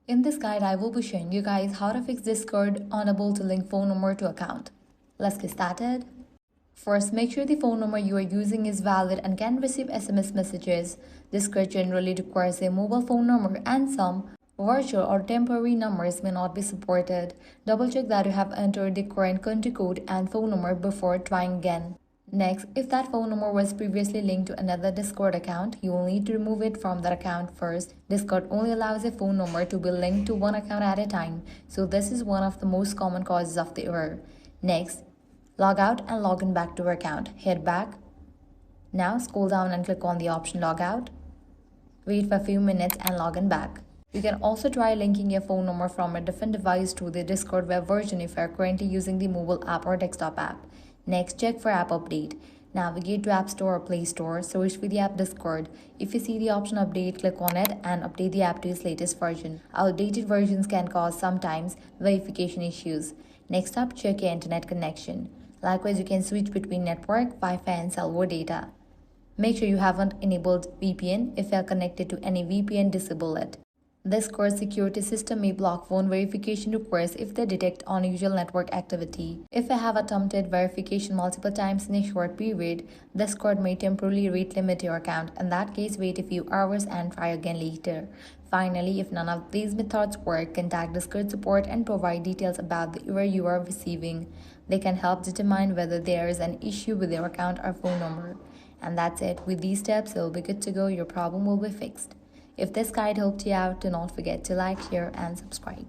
In this guide, I will be showing you guys how to fix Discord unable to link phone number to account. Let's get started. First, make sure the phone number you are using is valid and can receive SMS messages. Discord generally requires a mobile phone number and some virtual or temporary numbers may not be supported. Double check that you have entered the current country code and phone number before trying again. Next, if that phone number was previously linked to another Discord account, you will need to remove it from that account first. Discord only allows a phone number to be linked to one account at a time, so this is one of the most common causes of the error. Next, log out and log in back to your account. Head back. Now scroll down and click on the option log out. Wait for a few minutes and log in back. You can also try linking your phone number from a different device to the Discord web version if you are currently using the mobile app or desktop app. Next, check for app update. Navigate to App Store or Play Store, search for the app Discord. If you see the option update, click on it and update the app to its latest version. Outdated versions can cause sometimes verification issues. Next up, check your internet connection. Likewise, you can switch between network, Wi-Fi and cellular data. Make sure you haven't enabled VPN. If you are connected to any VPN, disable it. Discord security system may block phone verification requests if they detect unusual network activity. If you have attempted verification multiple times in a short period, Discord may temporarily rate limit your account. In that case, wait a few hours and try again later. Finally, if none of these methods work, contact Discord support and provide details about the error you are receiving. They can help determine whether there is an issue with your account or phone number. And that's it. With these steps, you'll be good to go. Your problem will be fixed. If this guide helped you out, do not forget to like, share, and subscribe.